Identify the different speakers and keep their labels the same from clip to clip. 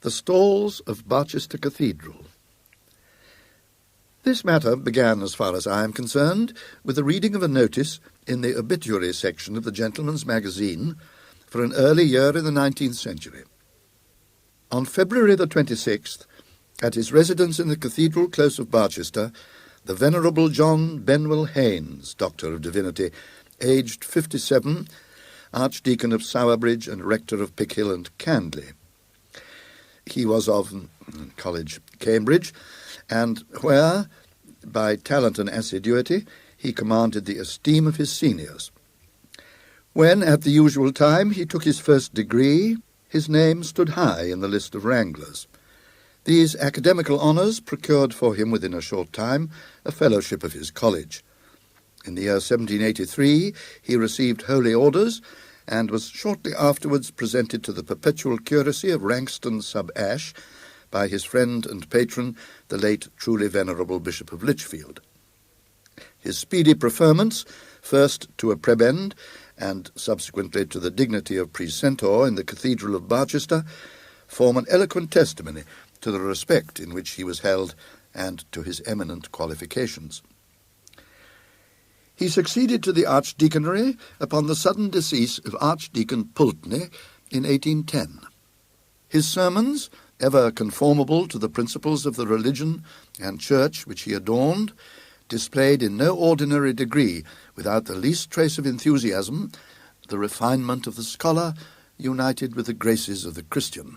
Speaker 1: The Stalls of Barchester Cathedral. This matter began, as far as I am concerned, with the reading of a notice in the obituary section of the Gentleman's Magazine for an early year in the 19th century. On February the 26th, at his residence in the Cathedral Close of Barchester, the Venerable John Benwell Haynes, Doctor of Divinity, aged 57, Archdeacon of Sowerbridge and Rector of Pickhill and Candley. He was of College, Cambridge, and where, by talent and assiduity, he commanded the esteem of his seniors. When, at the usual time, he took his first degree, his name stood high in the list of wranglers. These academical honours procured for him within a short time a fellowship of his college. In the year 1783 he received holy orders, and was shortly afterwards presented to the perpetual curacy of Rankston sub-Ash by his friend and patron, the late truly venerable Bishop of Lichfield. His speedy preferments, first to a prebend, and subsequently to the dignity of precentor in the Cathedral of Barchester, form an eloquent testimony to the respect in which he was held and to his eminent qualifications. He succeeded to the archdeaconry upon the sudden decease of Archdeacon Pulteney in 1810. His sermons, ever conformable to the principles of the religion and church which he adorned, displayed in no ordinary degree, without the least trace of enthusiasm, the refinement of the scholar united with the graces of the Christian.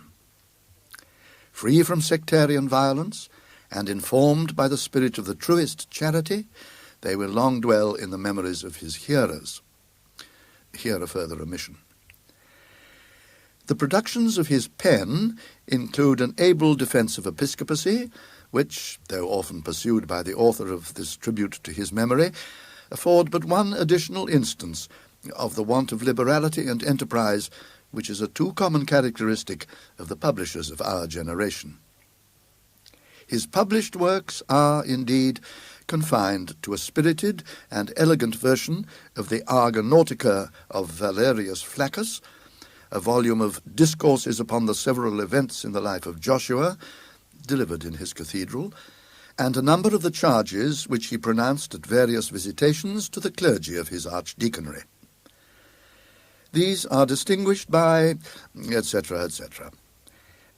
Speaker 1: Free from sectarian violence, and informed by the spirit of the truest charity, they will long dwell in the memories of his hearers. Here a further omission. The productions of his pen include an able defence of episcopacy, which, though often pursued by the author of this tribute to his memory, afford but one additional instance of the want of liberality and enterprise which is a too common characteristic of the publishers of our generation. His published works are, indeed, confined to a spirited and elegant version of the Argonautica of Valerius Flaccus, a volume of discourses upon the several events in the life of Joshua, delivered in his cathedral, and a number of the charges which he pronounced at various visitations to the clergy of his archdeaconry. These are distinguished by, etc., etc.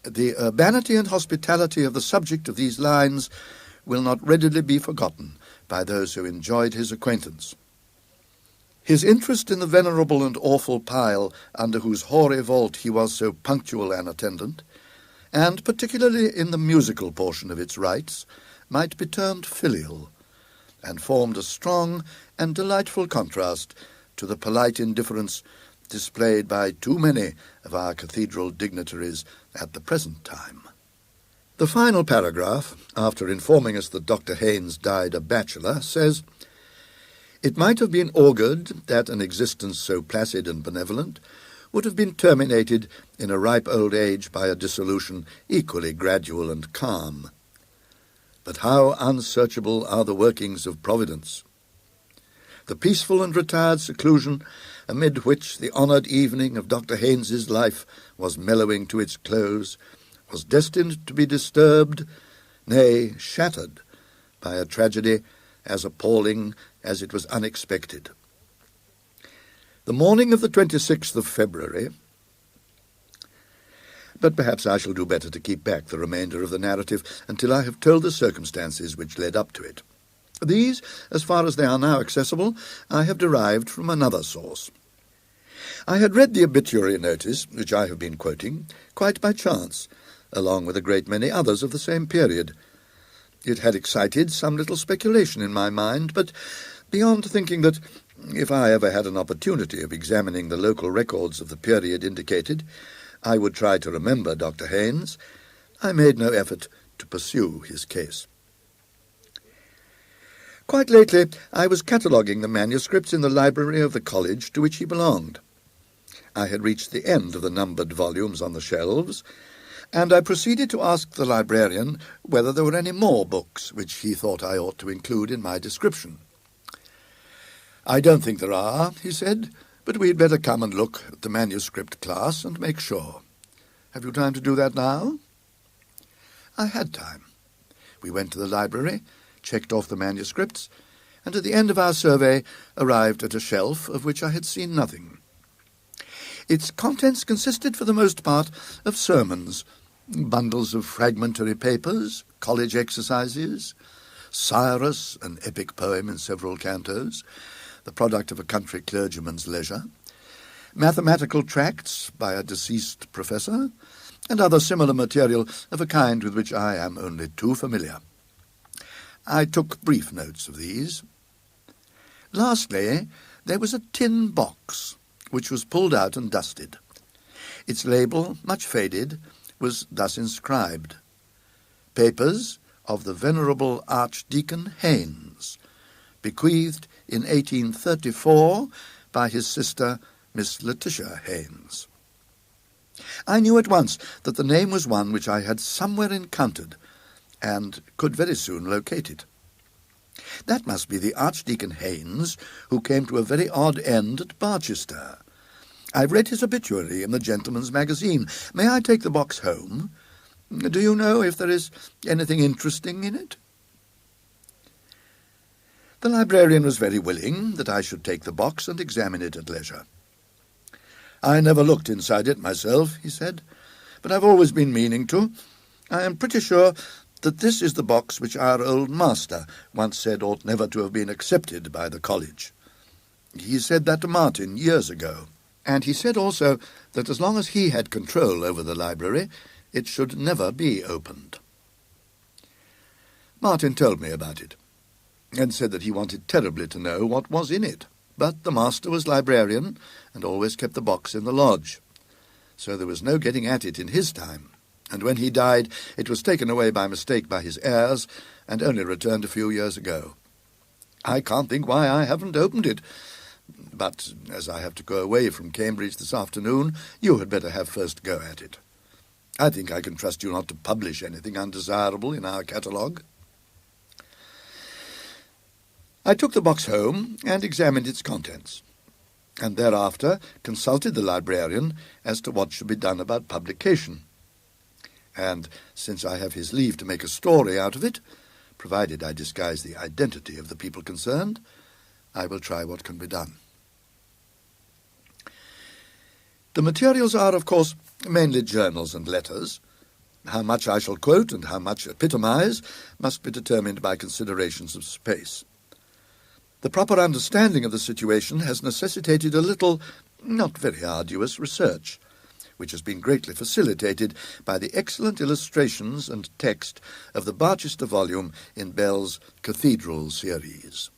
Speaker 1: The urbanity and hospitality of the subject of these lines will not readily be forgotten by those who enjoyed his acquaintance. His interest in the venerable and awful pile under whose hoary vault he was so punctual an attendant, and particularly in the musical portion of its rites, might be termed filial, and formed a strong and delightful contrast to the polite indifference displayed by too many of our cathedral dignitaries at the present time. The final paragraph, after informing us that Dr. Haynes died a bachelor, says, "It might have been augured that an existence so placid and benevolent would have been terminated in a ripe old age by a dissolution equally gradual and calm. But how unsearchable are the workings of Providence! The peaceful and retired seclusion amid which the honoured evening of Dr. Haynes's life was mellowing to its close was destined to be disturbed, nay, shattered, by a tragedy as appalling as it was unexpected. The morning of the 26th of February, but perhaps I shall do better to keep back the remainder of the narrative until I have told the circumstances which led up to it. These, as far as they are now accessible, I have derived from another source. I had read the obituary notice, which I have been quoting, quite by chance, along with a great many others of the same period. It had excited some little speculation in my mind, but beyond thinking that, if I ever had an opportunity of examining the local records of the period indicated, I would try to remember Dr. Haynes, I made no effort to pursue his case. Quite lately, I was cataloguing the manuscripts in the library of the college to which he belonged. I had reached the end of the numbered volumes on the shelves, and I proceeded to ask the librarian whether there were any more books which he thought I ought to include in my description. "I don't think there are," he said, "but we'd better come and look at the manuscript class and make sure. Have you time to do that now?" I had time. We went to the library, checked off the manuscripts, and at the end of our survey arrived at a shelf of which I had seen nothing. Its contents consisted for the most part of sermons, bundles of fragmentary papers, college exercises, Cyrus, an epic poem in several cantos, the product of a country clergyman's leisure, mathematical tracts by a deceased professor, and other similar material of a kind with which I am only too familiar. I took brief notes of these. Lastly, there was a tin box, which was pulled out and dusted. Its label, much faded, was thus inscribed: Papers of the Venerable Archdeacon Haynes, bequeathed in 1834 by his sister Miss Letitia Haynes. I knew at once that the name was one which I had somewhere encountered, and could very soon locate it. That must be the Archdeacon Haynes who came to a very odd end at Barchester. I've read his obituary in the Gentleman's Magazine. May I take the box home? Do you know if there is anything interesting in it? The librarian was very willing that I should take the box and examine it at leisure. I never looked inside it myself, he said, but I've always been meaning to. I am pretty sure that this is the box which our old master once said ought never to have been accepted by the college. He said that to Martin years ago, and he said also that as long as he had control over the library, it should never be opened. Martin told me about it, and said that he wanted terribly to know what was in it, but the master was librarian, and always kept the box in the lodge, so there was no getting at it in his time, and when he died it was taken away by mistake by his heirs, and only returned a few years ago. I can't think why I haven't opened it, but as I have to go away from Cambridge this afternoon, you had better have first go at it. I think I can trust you not to publish anything undesirable in our catalogue. I took the box home and examined its contents, and thereafter consulted the librarian as to what should be done about publication. And since I have his leave to make a story out of it, provided I disguise the identity of the people concerned, I will try what can be done. The materials are, of course, mainly journals and letters. How much I shall quote and how much epitomize must be determined by considerations of space. The proper understanding of the situation has necessitated a little, not very arduous, research, which has been greatly facilitated by the excellent illustrations and text of the Barchester volume in Bell's Cathedral series.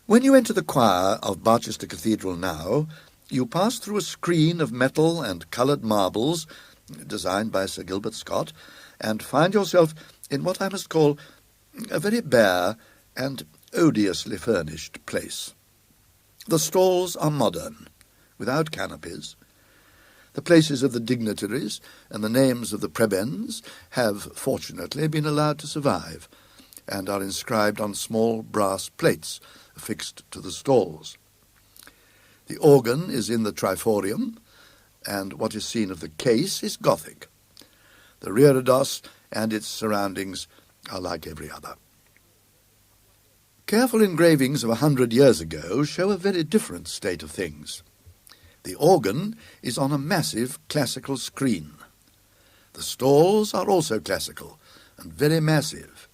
Speaker 1: When you enter the choir of Barchester Cathedral now, you pass through a screen of metal and coloured marbles, designed by Sir Gilbert Scott, and find yourself in what I must call a very bare and odiously furnished place. The stalls are modern, without canopies. The places of the dignitaries and the names of the prebends have, fortunately, been allowed to survive, and are inscribed on small brass plates affixed to the stalls. The organ is in the triforium, and what is seen of the case is Gothic. The reredos and its surroundings are like every other. Careful engravings of 100 years ago show a very different state of things. The organ is on a massive classical screen. The stalls are also classical and very massive.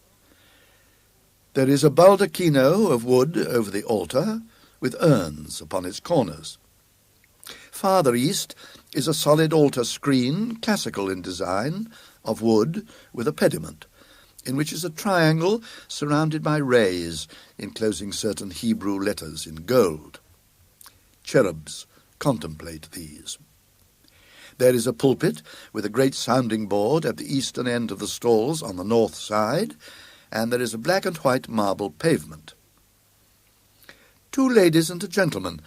Speaker 1: There is a baldacchino of wood over the altar, with urns upon its corners. Farther east is a solid altar screen, classical in design, of wood with a pediment, in which is a triangle surrounded by rays enclosing certain Hebrew letters in gold. Cherubs contemplate these. There is a pulpit with a great sounding board at the eastern end of the stalls on the north side, and there is a black and white marble pavement. 2 ladies and a gentleman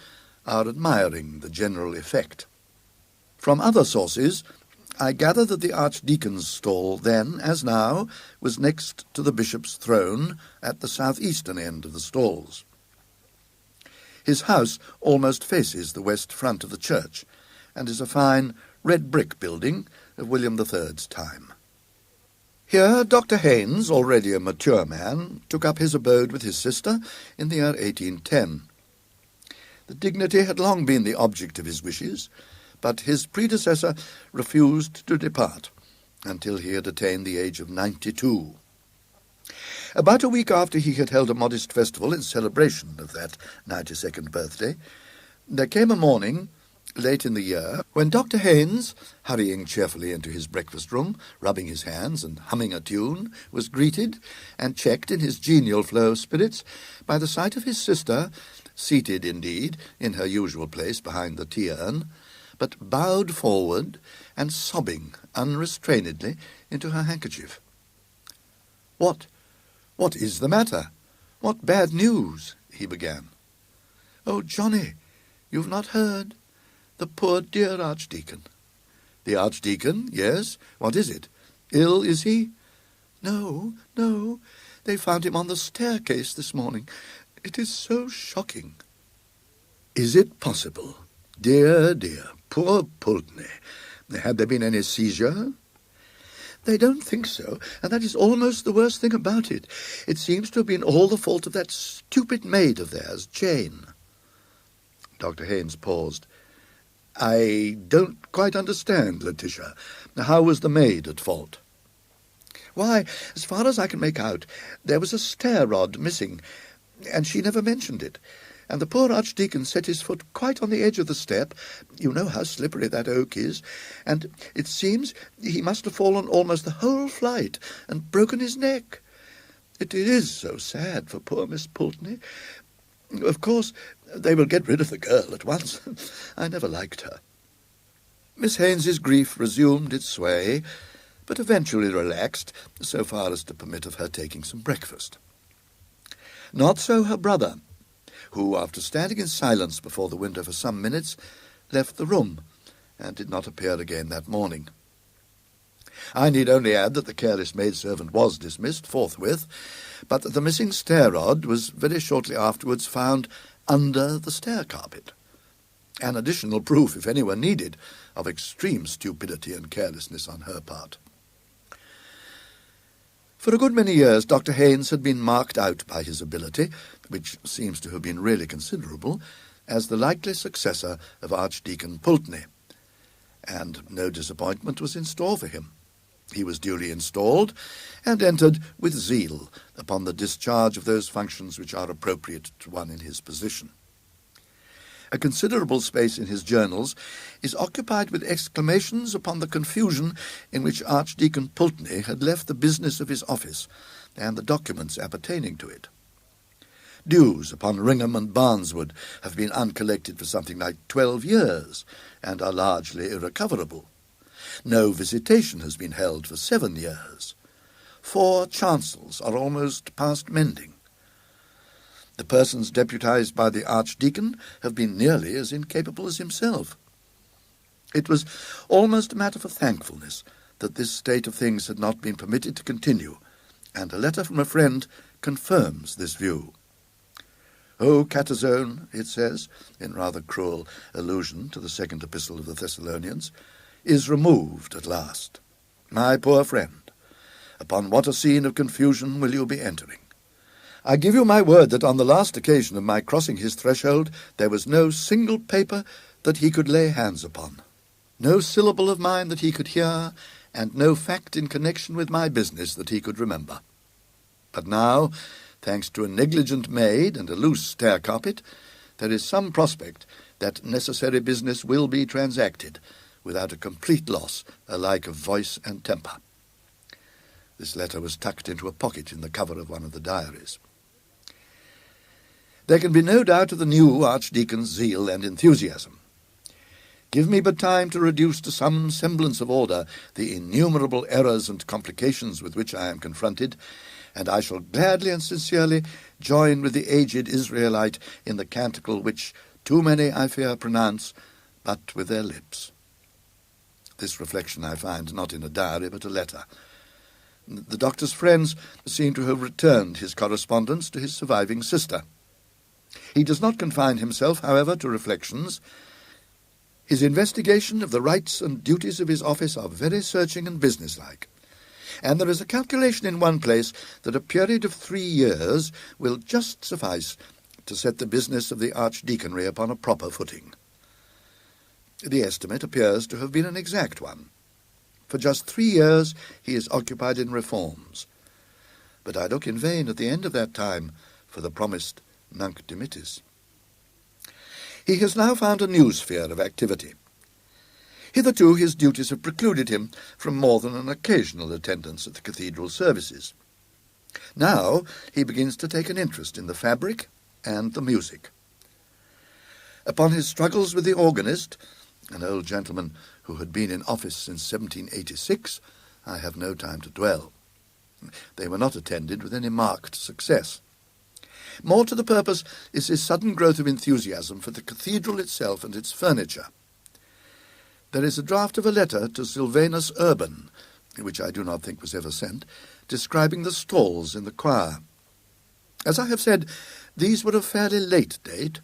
Speaker 1: are admiring the general effect. From other sources, I gather that the Archdeacon's stall then, as now, was next to the bishop's throne at the southeastern end of the stalls. His house almost faces the west front of the church, and is a fine red brick building of William III's time. Here Dr. Haynes, already a mature man, took up his abode with his sister in the year 1810. The dignity had long been the object of his wishes, but his predecessor refused to depart until he had attained the age of 92. About a week after he had held a modest festival in celebration of that 92nd birthday, there came a morning, late in the year, when Dr. Haynes, hurrying cheerfully into his breakfast room, rubbing his hands and humming a tune, was greeted and checked in his genial flow of spirits by the sight of his sister, seated indeed in her usual place behind the tea-urn, but bowed forward and sobbing unrestrainedly into her handkerchief. What is the matter? What bad news?" he began. "Oh, Johnny, you've not heard? The poor dear Archdeacon." "The Archdeacon? Yes. What is it? Ill, is he?" No. They found him on the staircase this morning. It is so shocking." "Is it possible? Dear, poor Pulteney. Had there been any seizure?" "They don't think so, and that is almost the worst thing about it. It seems to have been all the fault of that stupid maid of theirs, Jane." Dr. Haynes paused. "I don't quite understand, Letitia. How was the maid at fault?" "Why, as far as I can make out, there was a stair-rod missing, and she never mentioned it. And the poor Archdeacon set his foot quite on the edge of the step. You know how slippery that oak is. And it seems he must have fallen almost the whole flight and broken his neck. It is so sad for poor Miss Pulteney. Of course, they will get rid of the girl at once. I never liked her." Miss Haynes's grief resumed its sway, but eventually relaxed so far as to permit of her taking some breakfast. Not so her brother, who, after standing in silence before the window for some minutes, left the room and did not appear again that morning. I need only add that the careless maidservant was dismissed forthwith, but that the missing stair-rod was very shortly afterwards found under the stair-carpet. An additional proof, if any were needed, of extreme stupidity and carelessness on her part. For a good many years Dr. Haynes had been marked out by his ability, which seems to have been really considerable, as the likely successor of Archdeacon Pulteney, and no disappointment was in store for him. He was duly installed, and entered with zeal upon the discharge of those functions which are appropriate to one in his position. A considerable space in his journals is occupied with exclamations upon the confusion in which Archdeacon Pulteney had left the business of his office and the documents appertaining to it. Dues upon Ringham and Barneswood have been uncollected for something like 12 years and are largely irrecoverable. No visitation has been held for 7 years. 4 chancels are almost past mending. The persons deputized by the Archdeacon have been nearly as incapable as himself. It was almost a matter for thankfulness that this state of things had not been permitted to continue, and a letter from a friend confirms this view. "O Catazone," it says, in rather cruel allusion to the second epistle of the Thessalonians, "is removed at last. My poor friend, upon what a scene of confusion will you be entering? I give you my word that on the last occasion of my crossing his threshold there was no single paper that he could lay hands upon, no syllable of mine that he could hear, and no fact in connection with my business that he could remember. But now, thanks to a negligent maid and a loose stair-carpet, there is some prospect that necessary business will be transacted without a complete loss alike of voice and temper." This letter was tucked into a pocket in the cover of one of the diaries. There can be no doubt of the new Archdeacon's zeal and enthusiasm. Give me but time to reduce to some semblance of order the innumerable errors and complications with which I am confronted, and I shall gladly and sincerely join with the aged Israelite in the canticle which too many, I fear, pronounce but with their lips. This reflection I find not in a diary but a letter. The doctor's friends seem to have returned his correspondence to his surviving sister. He does not confine himself, however, to reflections. His investigation of the rights and duties of his office are very searching and businesslike, and there is a calculation in one place that a period of 3 years will just suffice to set the business of the archdeaconry upon a proper footing. The estimate appears to have been an exact one. For just 3 years he is occupied in reforms, but I look in vain at the end of that time for the promised Nunc Dimittis. He has now found a new sphere of activity. Hitherto his duties have precluded him from more than an occasional attendance at the cathedral services. Now he begins to take an interest in the fabric and the music. Upon his struggles with the organist, an old gentleman who had been in office since 1786, I have no time to dwell. They were not attended with any marked success. More to the purpose is his sudden growth of enthusiasm for the cathedral itself and its furniture. There is a draft of a letter to Sylvanus Urban, which I do not think was ever sent, describing the stalls in the choir. As I have said, these were of fairly late date,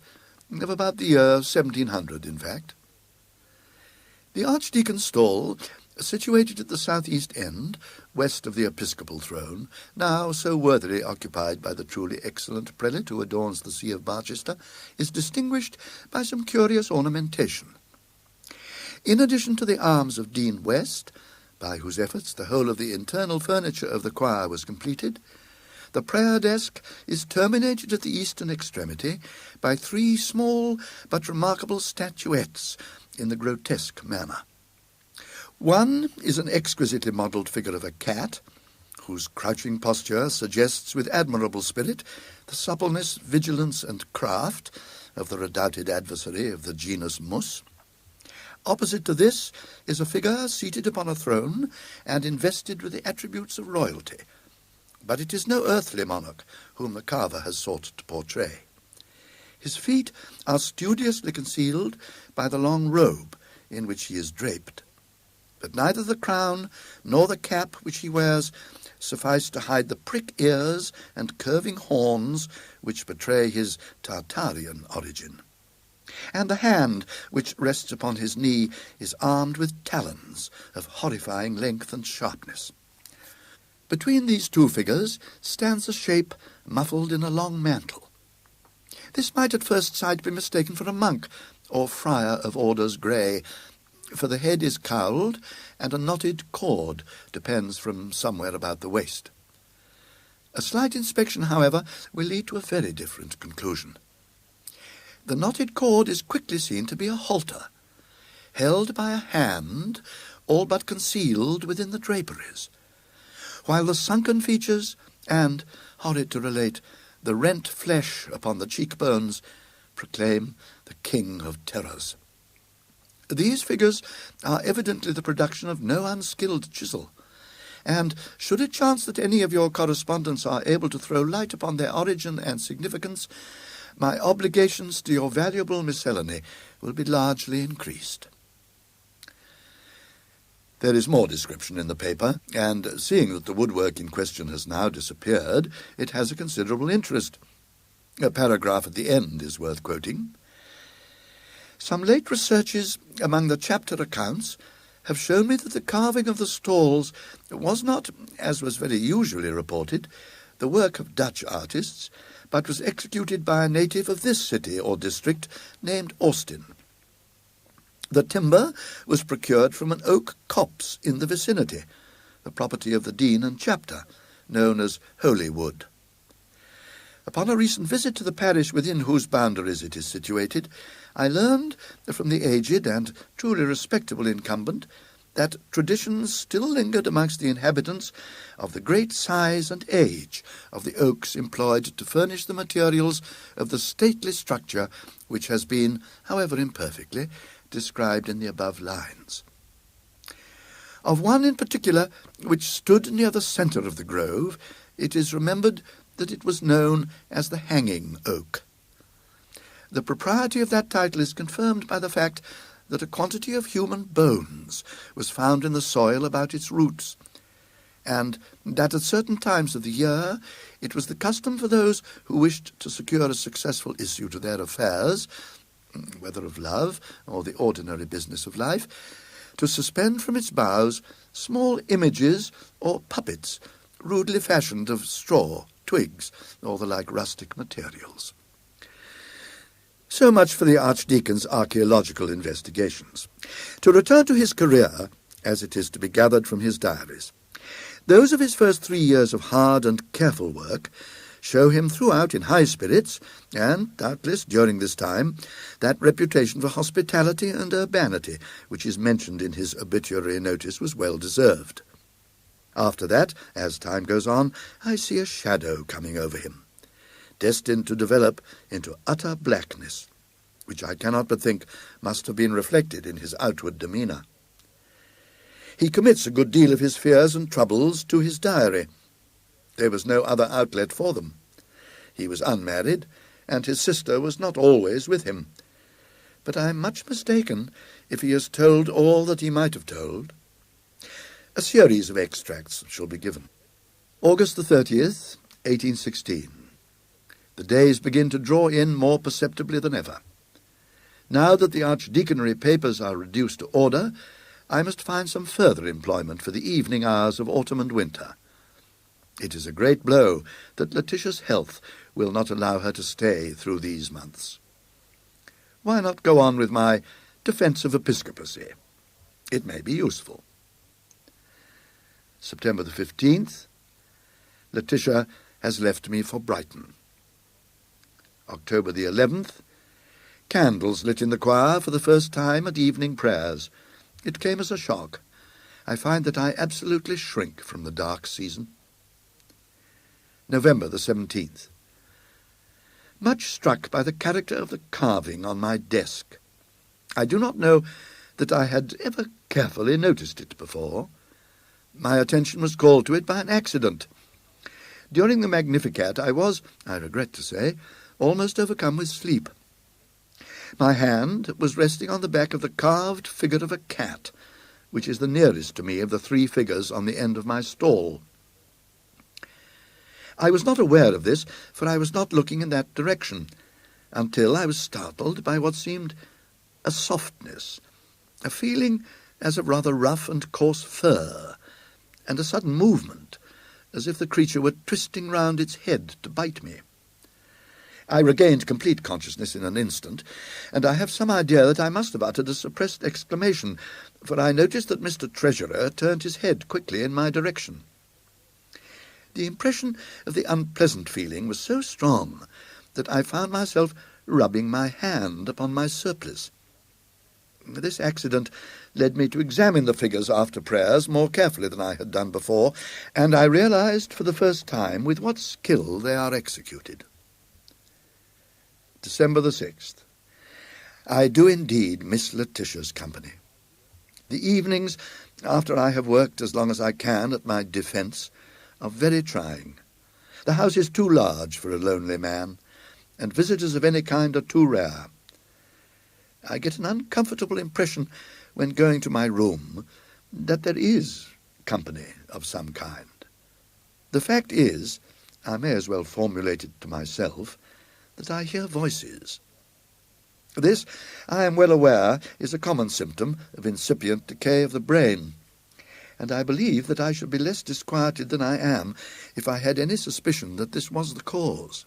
Speaker 1: of about the year 1700, in fact. The archdeacon's stall, situated at the south-east end, west of the episcopal throne, now so worthily occupied by the truly excellent prelate who adorns the See of Barchester, is distinguished by some curious ornamentation. In addition to the arms of Dean West, by whose efforts the whole of the internal furniture of the choir was completed, the prayer desk is terminated at the eastern extremity by 3 small but remarkable statuettes in the grotesque manner. One is an exquisitely modelled figure of a cat, whose crouching posture suggests with admirable spirit the suppleness, vigilance, and craft of the redoubted adversary of the genus mus. Opposite to this is a figure seated upon a throne and invested with the attributes of royalty, but it is no earthly monarch whom the carver has sought to portray. His feet are studiously concealed by the long robe in which he is draped, but neither the crown nor the cap which he wears suffice to hide the prick ears and curving horns which betray his Tartarian origin. And the hand which rests upon his knee is armed with talons of horrifying length and sharpness. Between these 2 figures stands a shape muffled in a long mantle. This might at first sight be mistaken for a monk or friar of orders grey, for the head is cowled, and a knotted cord depends from somewhere about the waist. A slight inspection, however, will lead to a very different conclusion. The knotted cord is quickly seen to be a halter, held by a hand all but concealed within the draperies, while the sunken features and, horrid to relate, the rent flesh upon the cheekbones proclaim the king of terrors. These figures are evidently the production of no unskilled chisel, and should it chance that any of your correspondents are able to throw light upon their origin and significance, my obligations to your valuable miscellany will be largely increased. There is more description in the paper, and seeing that the woodwork in question has now disappeared, it has a considerable interest. A paragraph at the end is worth quoting. Some late researches among the chapter accounts have shown me that the carving of the stalls was not, as was very usually reported, the work of Dutch artists, but was executed by a native of this city or district named Austin. The timber was procured from an oak copse in the vicinity, the property of the dean and chapter, known as Holy Wood. Upon a recent visit to the parish within whose boundaries it is situated, I learned from the aged and truly respectable incumbent that traditions still lingered amongst the inhabitants of the great size and age of the oaks employed to furnish the materials of the stately structure which has been, however imperfectly, described in the above lines. Of one in particular, which stood near the centre of the grove, it is remembered that it was known as the hanging oak. The propriety of that title is confirmed by the fact that a quantity of human bones was found in the soil about its roots, and that at certain times of the year it was the custom for those who wished to secure a successful issue to their affairs, whether of love or the ordinary business of life, to suspend from its boughs small images or puppets, rudely fashioned of straw, twigs, or the like rustic materials. So much for the Archdeacon's archaeological investigations. To return to his career, as it is to be gathered from his diaries, those of his first 3 years of hard and careful work show him throughout in high spirits, and, doubtless, during this time, that reputation for hospitality and urbanity, which is mentioned in his obituary notice, was well deserved. After that, as time goes on, I see a shadow coming over him, destined to develop into utter blackness, which I cannot but think must have been reflected in his outward demeanour. He commits a good deal of his fears and troubles to his diary. There was no other outlet for them. He was unmarried, and his sister was not always with him. But I am much mistaken if he has told all that he might have told. A series of extracts shall be given. August the 30th, 1816. The days begin to draw in more perceptibly than ever. Now that the archdeaconry papers are reduced to order, I must find some further employment for the evening hours of autumn and winter. It is a great blow that Letitia's health will not allow her to stay through these months. Why not go on with my defence of episcopacy? It may be useful. September the 15th. Letitia has left me for Brighton. October the 11th. Candles lit in the choir for the first time at evening prayers. It came as a shock. I find that I absolutely shrink from the dark season. November the 17th. Much struck by the character of the carving on my desk. I do not know that I had ever carefully noticed it before. My attention was called to it by an accident. During the Magnificat I was, I regret to say, almost overcome with sleep. My hand was resting on the back of the carved figure of a cat, which is the nearest to me of the 3 figures on the end of my stall. I was not aware of this, for I was not looking in that direction, until I was startled by what seemed a softness, a feeling as of rather rough and coarse fur, and a sudden movement, as if the creature were twisting round its head to bite me. I regained complete consciousness in an instant, and I have some idea that I must have uttered a suppressed exclamation, for I noticed that Mr. Treasurer turned his head quickly in my direction. The impression of the unpleasant feeling was so strong that I found myself rubbing my hand upon my surplice. This accident led me to examine the figures after prayers more carefully than I had done before, and I realized for the first time with what skill they are executed. December the 6th. I do indeed miss Letitia's company. The evenings, after I have worked as long as I can at my defence, are very trying. The house is too large for a lonely man, and visitors of any kind are too rare. I get an uncomfortable impression when going to my room that there is company of some kind. The fact is, I may as well formulate it to myself, that I hear voices. This, I am well aware, is a common symptom of incipient decay of the brain, and I believe that I should be less disquieted than I am if I had any suspicion that this was the cause.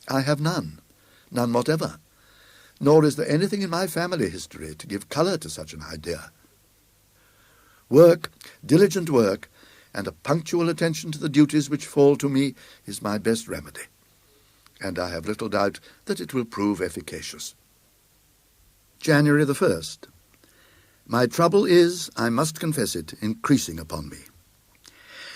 Speaker 1: I have none whatever, nor is there anything in my family history to give colour to such an idea. Work, diligent work, and a punctual attention to the duties which fall to me is my best remedy, and I have little doubt that it will prove efficacious. January the 1st. My trouble is, I must confess it, increasing upon me.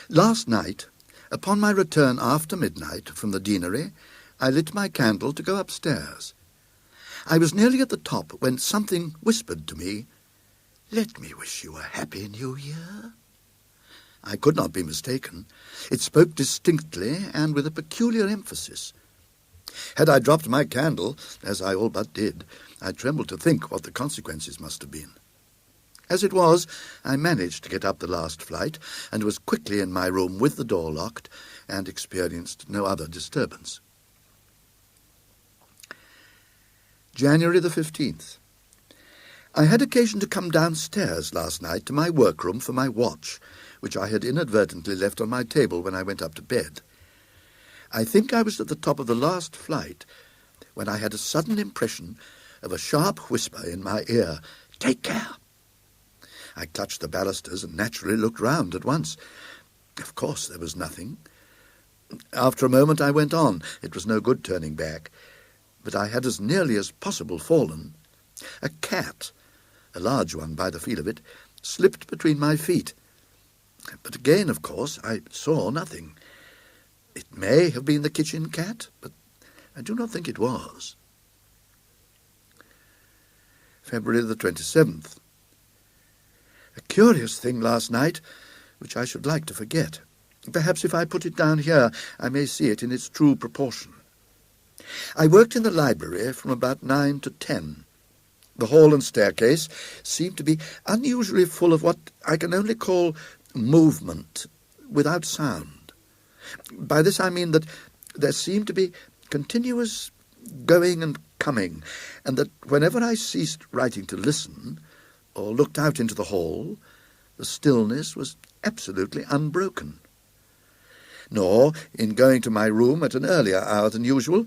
Speaker 1: Last night, upon my return after midnight from the deanery, I lit my candle to go upstairs. I was nearly at the top when something whispered to me, "Let me wish you a happy new year." I could not be mistaken. It spoke distinctly and with a peculiar emphasis. Had I dropped my candle, as I all but did, I trembled to think what the consequences must have been. As it was, I managed to get up the last flight, and was quickly in my room with the door locked, and experienced no other disturbance. January the 15th. I had occasion to come downstairs last night to my workroom for my watch, which I had inadvertently left on my table when I went up to bed. I think I was at the top of the last flight when I had a sudden impression of a sharp whisper in my ear, "Take care!" I clutched the balusters and naturally looked round at once. Of course there was nothing. After a moment I went on. It was no good turning back, but I had as nearly as possible fallen. A cat, a large one by the feel of it, slipped between my feet. But again, of course, I saw nothing. It may have been the kitchen cat, but I do not think it was. February the 27th. A curious thing last night, which I should like to forget. Perhaps if I put it down here, I may see it in its true proportion. I worked in the library from about 9 to 10. The hall and staircase seemed to be unusually full of what I can only call movement, without sound. By this I mean that there seemed to be continuous going and coming, and that whenever I ceased writing to listen, or looked out into the hall, the stillness was absolutely unbroken. Nor, in going to my room at an earlier hour than usual,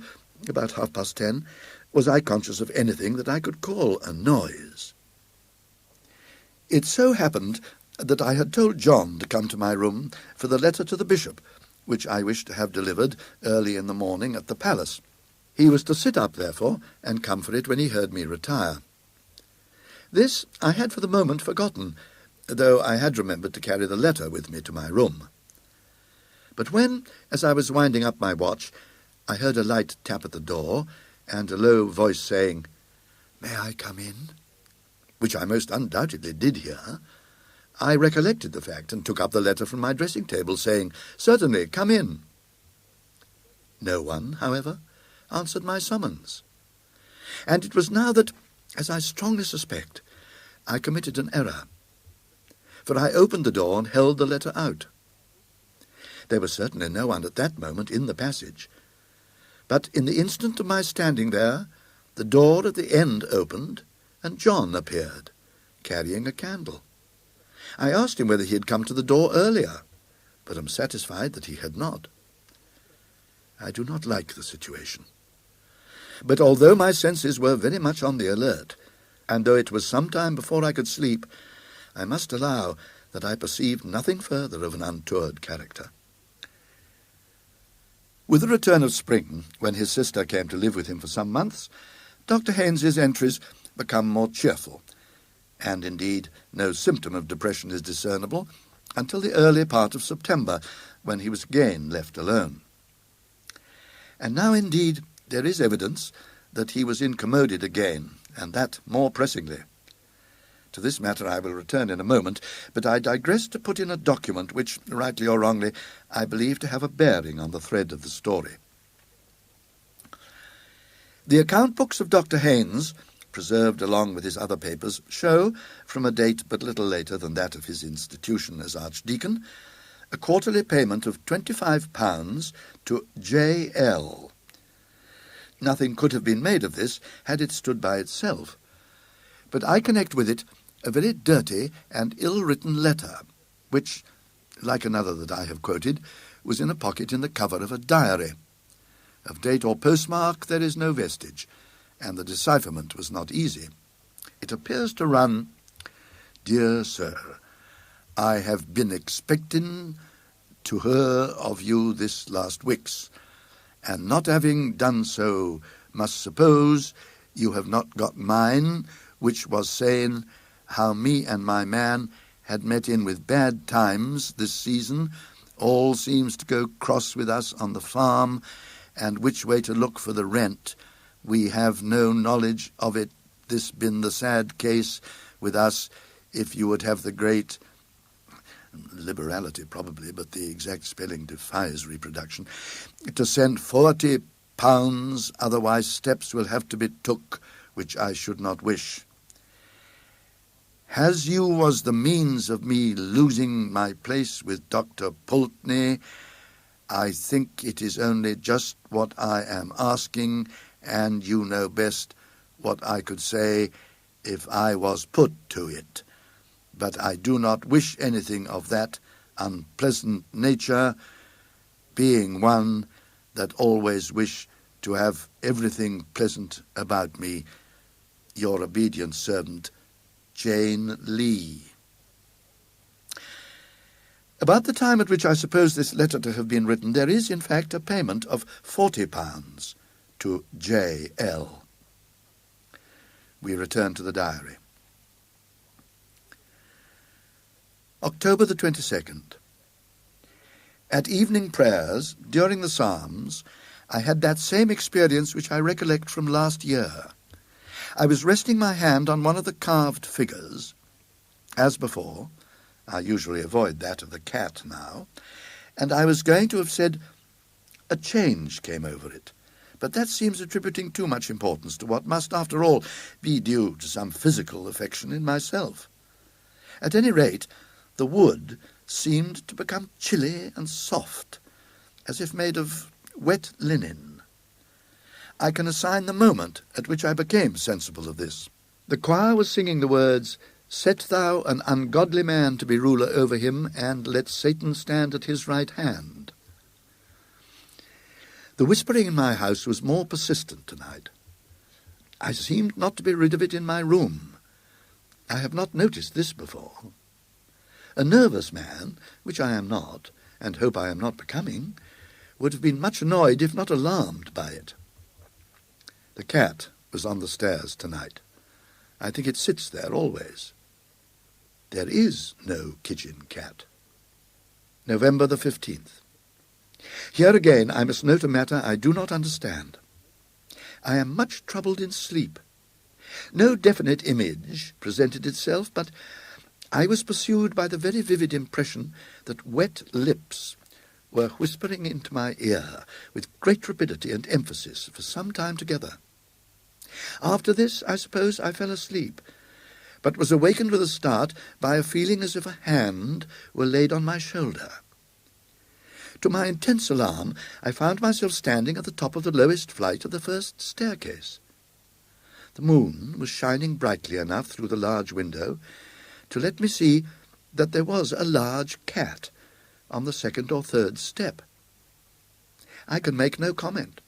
Speaker 1: about 10:30, was I conscious of anything that I could call a noise. It so happened that I had told John to come to my room for the letter to the bishop, which I wished to have delivered early in the morning at the palace. He was to sit up, therefore, and come for it when he heard me retire. This I had for the moment forgotten, though I had remembered to carry the letter with me to my room. But when, as I was winding up my watch, I heard a light tap at the door, and a low voice saying, "May I come in?" which I most undoubtedly did hear, I recollected the fact and took up the letter from my dressing-table, saying, "Certainly, come in." No one, however, answered my summons. And it was now that, as I strongly suspect, I committed an error, for I opened the door and held the letter out. There was certainly no one at that moment in the passage, but in the instant of my standing there, the door at the end opened, and John appeared, carrying a candle. I asked him whether he had come to the door earlier, but am satisfied that he had not. I do not like the situation. But although my senses were very much on the alert, and though it was some time before I could sleep, I must allow that I perceived nothing further of an untoward character. With the return of spring, when his sister came to live with him for some months, Dr. Haynes's entries become more cheerful, and indeed no symptom of depression is discernible until the early part of September, when he was again left alone. And now indeed there is evidence that he was incommoded again, and that more pressingly. To this matter I will return in a moment, but I digress to put in a document which, rightly or wrongly, I believe to have a bearing on the thread of the story. The account books of Dr. Haynes, preserved along with his other papers, show, from a date but little later than that of his institution as Archdeacon, a quarterly payment of £25 to J.L. Nothing could have been made of this had it stood by itself, but I connect with it a very dirty and ill-written letter, which, like another that I have quoted, was in a pocket in the cover of a diary. Of date or postmark there is no vestige, and the decipherment was not easy. It appears to run, "Dear Sir, I have been expecting to hear of you this last weeks, and not having done so, must suppose you have not got mine, which was saying how me and my man had met in with bad times this season, all seems to go cross with us on the farm, and which way to look for the rent. We have no knowledge of it, this been the sad case with us, if you would have the great liberality probably, but the exact spelling defies reproduction, to send £40, otherwise steps will have to be took, which I should not wish. As you was the means of me losing my place with Dr. Pulteney, I think it is only just what I am asking, and you know best what I could say if I was put to it, but I do not wish anything of that unpleasant nature, being one that always wish to have everything pleasant about me. Your obedient servant, Jane Lee. About the time at which I suppose this letter to have been written, there is, in fact, a payment of £40 to J.L. We return to the diary. October the 22nd. At evening prayers, during the Psalms, I had that same experience which I recollect from last year. I was resting my hand on one of the carved figures. As before, I usually avoid that of the cat now, and I was going to have said, a change came over it, but that seems attributing too much importance to what must, after all, be due to some physical affection in myself. At any rate, the wood seemed to become chilly and soft, as if made of wet linen. I can assign the moment at which I became sensible of this. The choir was singing the words, "Set thou an ungodly man to be ruler over him, and let Satan stand at his right hand." The whispering in my house was more persistent tonight. I seemed not to be rid of it in my room. I have not noticed this before. A nervous man, which I am not, and hope I am not becoming, would have been much annoyed, if not alarmed, by it. The cat was on the stairs tonight. I think it sits there always. There is no kitchen cat. November the 15th. Here again I must note a matter I do not understand. I am much troubled in sleep. No definite image presented itself, but I was pursued by the very vivid impression that wet lips were whispering into my ear with great rapidity and emphasis for some time together. After this, I suppose I fell asleep, but was awakened with a start by a feeling as if a hand were laid on my shoulder. To my intense alarm, I found myself standing at the top of the lowest flight of the first staircase. The moon was shining brightly enough through the large window to let me see that there was a large cat on the second or third step. I can make no comment.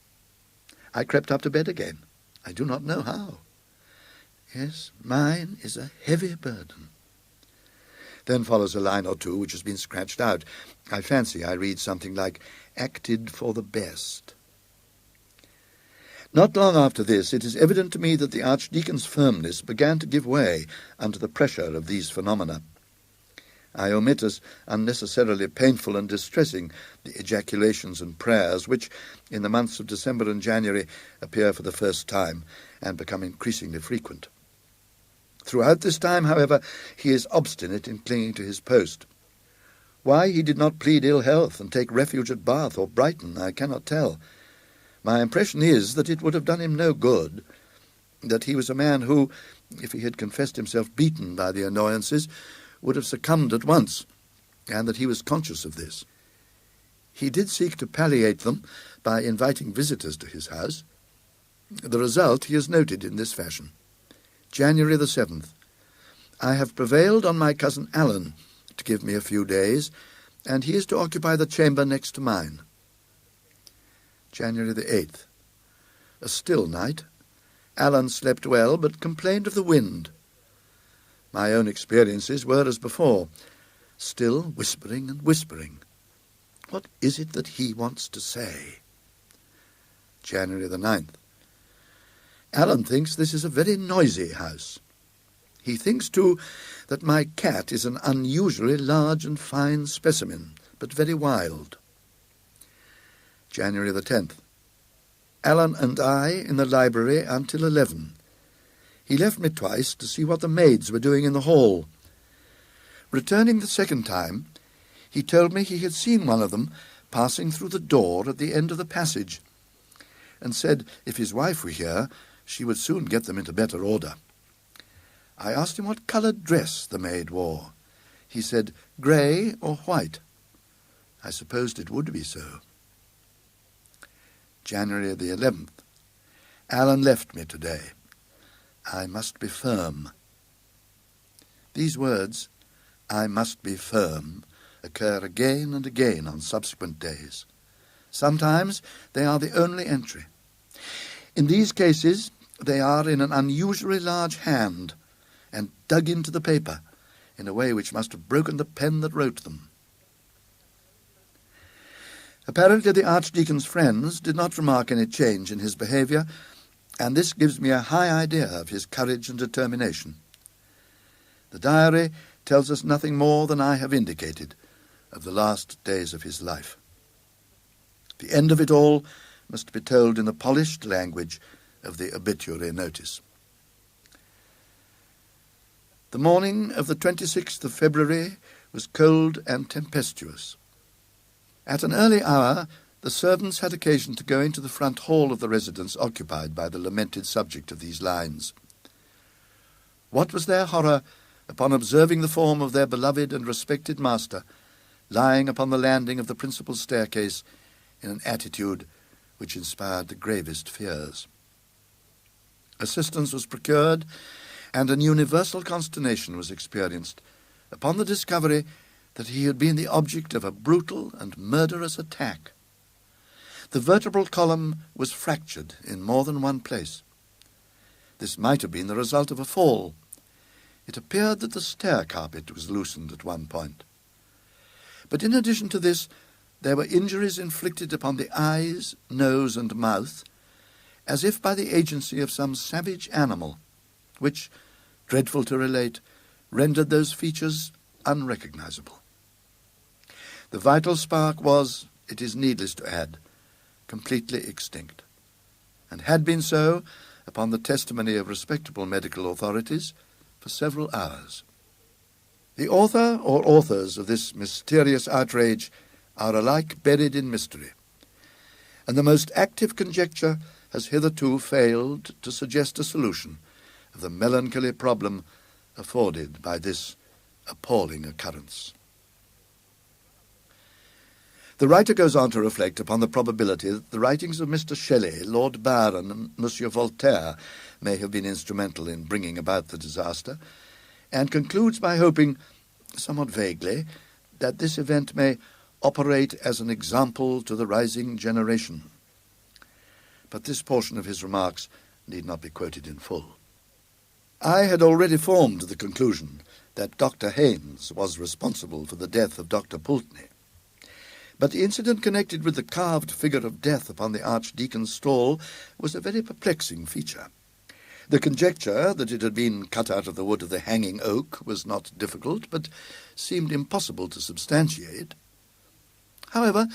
Speaker 1: I crept up to bed again. I do not know how. Yes, mine is a heavy burden. Then follows a line or two which has been scratched out. I fancy I read something like, "acted for the best." Not long after this, it is evident to me that the Archdeacon's firmness began to give way under the pressure of these phenomena. I omit as unnecessarily painful and distressing the ejaculations and prayers which, in the months of December and January, appear for the first time and become increasingly frequent. Throughout this time, however, he is obstinate in clinging to his post. Why he did not plead ill health and take refuge at Bath or Brighton, I cannot tell. My impression is that it would have done him no good, that he was a man who, if he had confessed himself beaten by the annoyances, would have succumbed at once, and that he was conscious of this. He did seek to palliate them by inviting visitors to his house. The result he has noted in this fashion. January the 7th. I have prevailed on my cousin Alan to give me a few days, and he is to occupy the chamber next to mine. January the 8th. A still night. Alan slept well, but complained of the wind. My own experiences were as before, still whispering and whispering. What is it that he wants to say? January the 9th. Alan thinks this is a very noisy house. He thinks, too, that my cat is an unusually large and fine specimen, but very wild. January the 10th. Alan and I in the library until 11. He left me twice to see what the maids were doing in the hall. Returning the second time, he told me he had seen one of them passing through the door at the end of the passage, and said if his wife were here, she would soon get them into better order. I asked him what coloured dress the maid wore. He said grey or white. I supposed it would be so. January the 11th. Alan left me today. I must be firm. These words, I must be firm, occur again and again on subsequent days. Sometimes they are the only entry. In these cases, they are in an unusually large hand and dug into the paper in a way which must have broken the pen that wrote them. Apparently the Archdeacon's friends did not remark any change in his behaviour, and this gives me a high idea of his courage and determination. The diary tells us nothing more than I have indicated of the last days of his life. The end of it all must be told in the polished language of the obituary notice. The morning of the 26th of February was cold and tempestuous. At an early hour, the servants had occasion to go into the front hall of the residence occupied by the lamented subject of these lines. What was their horror upon observing the form of their beloved and respected master lying upon the landing of the principal staircase in an attitude which inspired the gravest fears. Assistance was procured, and an universal consternation was experienced upon the discovery that he had been the object of a brutal and murderous attack. The vertebral column was fractured in more than one place. This might have been the result of a fall. It appeared that the stair carpet was loosened at one point. But in addition to this, there were injuries inflicted upon the eyes, nose, and mouth, as if by the agency of some savage animal, which, dreadful to relate, rendered those features unrecognizable. The vital spark was, it is needless to add, completely extinct, and had been so, upon the testimony of respectable medical authorities, for several hours. The author or authors of this mysterious outrage are alike buried in mystery, and the most active conjecture has hitherto failed to suggest a solution of the melancholy problem afforded by this appalling occurrence. The writer goes on to reflect upon the probability that the writings of Mr. Shelley, Lord Byron, and Monsieur Voltaire may have been instrumental in bringing about the disaster, and concludes by hoping, somewhat vaguely, that this event may operate as an example to the rising generation. But this portion of his remarks need not be quoted in full. I had already formed the conclusion that Dr. Haynes was responsible for the death of Dr. Pulteney. But the incident connected with the carved figure of death upon the Archdeacon's stall was a very perplexing feature. The conjecture that it had been cut out of the wood of the hanging oak was not difficult, but seemed impossible to substantiate. However,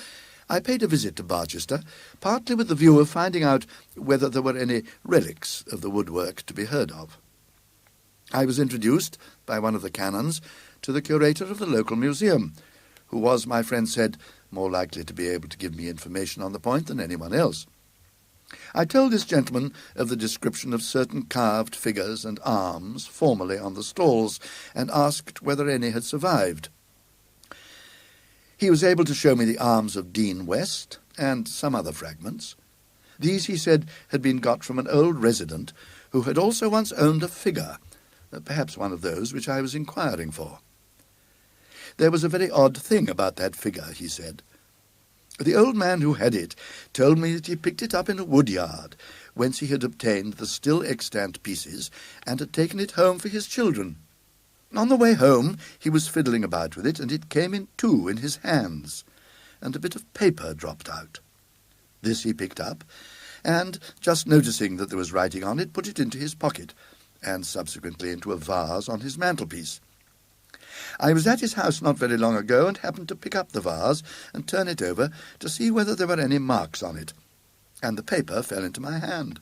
Speaker 1: I paid a visit to Barchester, partly with the view of finding out whether there were any relics of the woodwork to be heard of. I was introduced by one of the canons to the curator of the local museum, who was, my friend said, more likely to be able to give me information on the point than anyone else. I told this gentleman of the description of certain carved figures and arms formerly on the stalls, and asked whether any had survived. He was able to show me the arms of Dean West and some other fragments. These, he said, had been got from an old resident who had also once owned a figure, perhaps one of those which I was inquiring for. There was a very odd thing about that figure, he said. The old man who had it told me that he picked it up in a wood yard, whence he had obtained the still extant pieces, and had taken it home for his children. On the way home he was fiddling about with it, and it came in two in his hands, and a bit of paper dropped out. This he picked up, and, just noticing that there was writing on it, put it into his pocket, and subsequently into a vase on his mantelpiece. I was at his house not very long ago, and happened to pick up the vase and turn it over to see whether there were any marks on it, and the paper fell into my hand.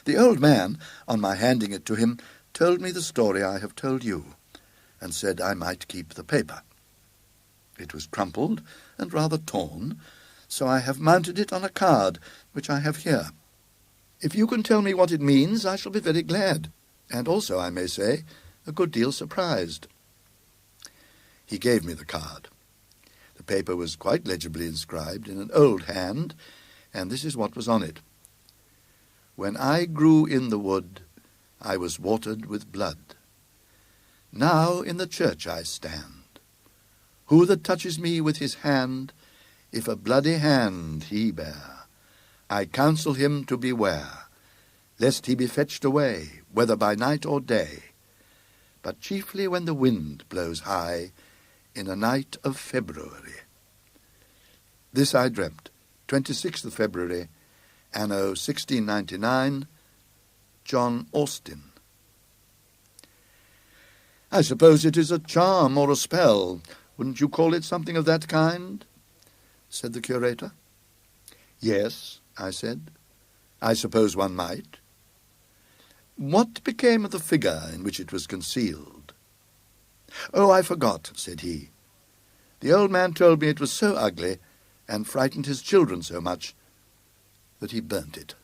Speaker 1: The old man, on my handing it to him, told me the story I have told you, and said I might keep the paper. It was crumpled and rather torn, so I have mounted it on a card, which I have here. If you can tell me what it means, I shall be very glad, and also, I may say, a good deal surprised. He gave me the card. The paper was quite legibly inscribed in an old hand, and this is what was on it. When I grew in the wood, I was watered with blood. Now in the church I stand. Who that touches me with his hand, if a bloody hand he bear, I counsel him to beware, lest he be fetched away, whether by night or day, but chiefly when the wind blows high, in a night of February. This I dreamt, 26th of February, anno 1699, John Austin. I suppose it is a charm or a spell. Wouldn't you call it something of that kind? Said the curator. Yes, I said. I suppose one might. What became of the figure in which it was concealed? Oh, I forgot, said he. The old man told me it was so ugly and frightened his children so much that he burnt it.